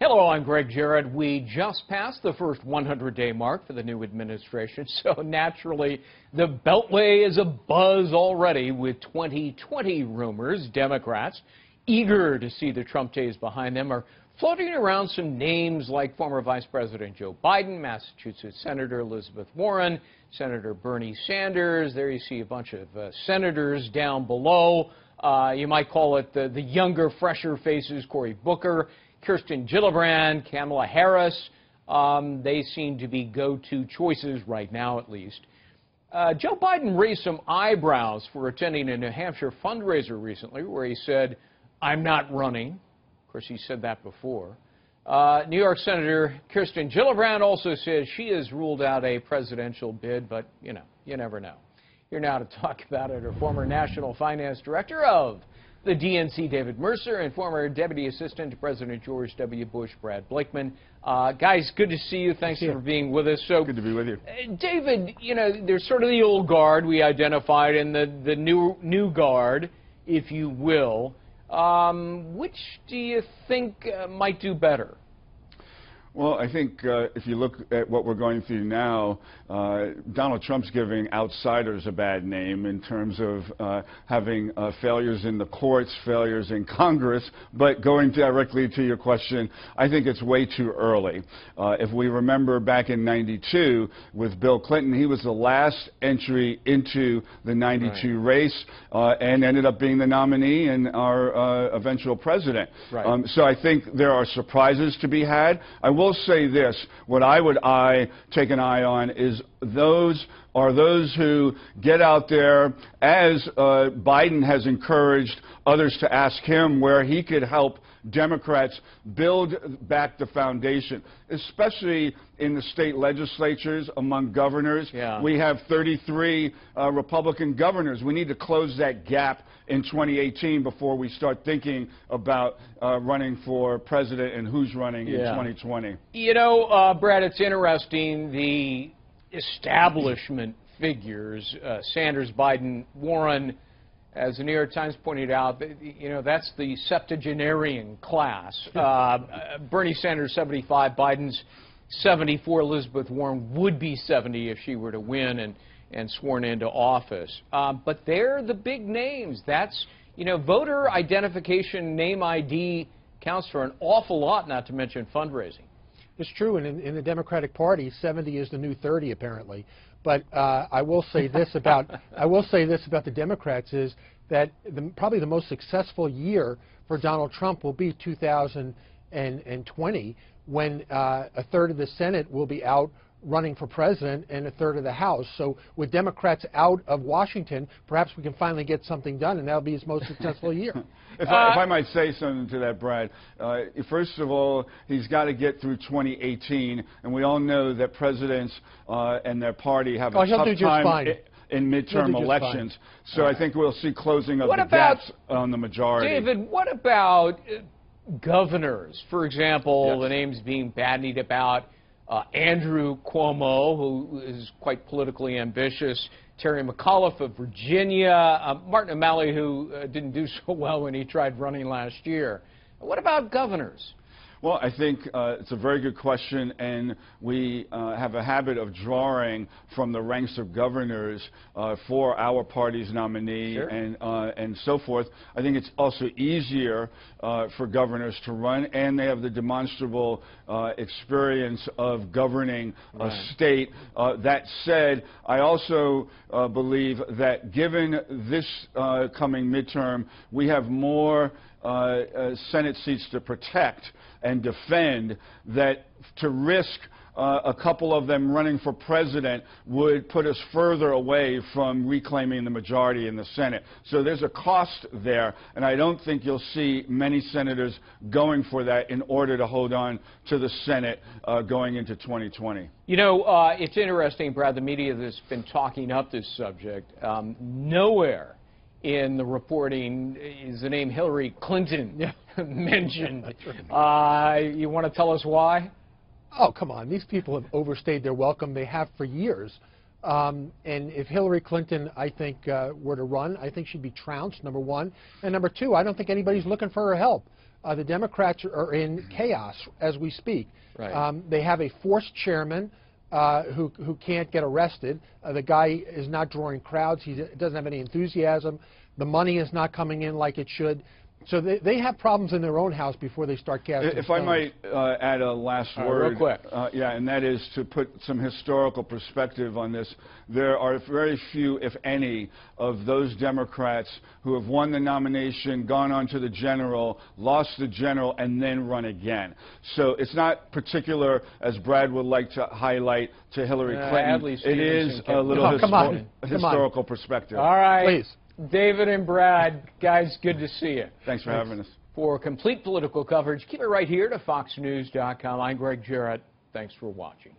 Hello, I'm Greg Jarrett. We just passed the first 100-day mark for the new administration, so naturally the Beltway is abuzz already with 2020 rumors. Democrats, eager to see the Trump days behind them, are floating around some names like former Vice President Joe Biden, Massachusetts Senator Elizabeth Warren, Senator Bernie Sanders. There you see a bunch of senators down below. You might call it the younger, fresher faces, Cory Booker, Kirsten Gillibrand, Kamala Harris. They seem to be go-to choices right now, at least. Joe Biden raised some eyebrows for attending a New Hampshire fundraiser recently where he said, "I'm not running." Of course, he said that before. New York Senator Kirsten Gillibrand also says she has ruled out a presidential bid, but, you never know. Here now to talk about it, our former National Finance Director of the DNC, David Mercer, and former Deputy Assistant to President George W. Bush, Brad Blakeman. Guys, good to see you. Thanks for being with us. So, good to be with you. David, there's sort of the old guard we identified and the new guard, if you will. Which do you think might do better? Well, I think if you look at what we're going through now, Donald Trump's giving outsiders a bad name in terms of having failures in the courts, failures in Congress. But going directly to your question, I think it's way too early. If we remember back in '92 with Bill Clinton, he was the last entry into the '92 race and ended up being the nominee and our eventual president. Right. So I think there are surprises to be had. I will say this, what I would take an eye on is those who get out there, as Biden has encouraged others to ask him where he could help Democrats build back the foundation, especially in the state legislatures among governors. Yeah. We have 33 Republican governors. We need to close that gap in 2018 before we start thinking about running for president and who's running in 2020. Brad, it's interesting, the establishment figures, Sanders, Biden, Warren, as the New York Times pointed out, that's the septuagenarian class. Bernie Sanders, 75, Biden's 74. Elizabeth Warren would be 70 if she were to win and sworn into office. But they're the big names. That's, voter identification, name ID counts for an awful lot, not to mention fundraising. It's true, and in the Democratic Party, 70 is the new 30, apparently. But I will say this about the Democrats is that probably the most successful year for Donald Trump will be 2020, when a third of the Senate will be out running for president and a third of the House. So with Democrats out of Washington, perhaps we can finally get something done, and that'll be his most successful year. If I might say something to that, Brad, first of all, he's got to get through 2018, and we all know that presidents and their party have a tough time in midterm elections. So I think we'll see closing of the gaps on the majority. David, what about governors? For example, the names being bandied about, Andrew Cuomo, who is quite politically ambitious, Terry McAuliffe of Virginia, Martin O'Malley, who didn't do so well when he tried running last year. What about governors? Well, I think it's a very good question, and we have a habit of drawing from the ranks of governors for our party's nominee. Sure. and so forth. I think it's also easier for governors to run, and they have the demonstrable experience of governing a state. That said, I also believe that given this coming midterm, we have more Senate seats to protect and defend, that to risk a couple of them running for president would put us further away from reclaiming the majority in the Senate. So there's a cost there, and I don't think you'll see many senators going for that in order to hold on to the Senate going into 2020. It's interesting, Brad, the media has been talking up this subject. Nowhere in the reporting is the name Hillary Clinton mentioned. You want to tell us why? Oh, come on. These people have overstayed their welcome. They have for years. And if Hillary Clinton, I think, were to run, I think she'd be trounced, number one. And number two, I don't think anybody's looking for her help. the Democrats are in chaos as we speak. Right. They have a forced chairman who can't get arrested. The guy is not drawing crowds. He doesn't have any enthusiasm. The money is not coming in like it should. So they have problems in their own house before they start casting If stones. I might add a last word. Real quick. Yeah, and that is to put some historical perspective on this. There are very few, if any, of those Democrats who have won the nomination, gone on to the general, lost the general, and then run again. So it's not particular, as Brad would like to highlight, to Hillary Clinton. It is a little historical perspective. All right. Please. David and Brad, guys, good to see you. Thanks for having us. For complete political coverage, keep it right here to FoxNews.com. I'm Greg Jarrett. Thanks for watching.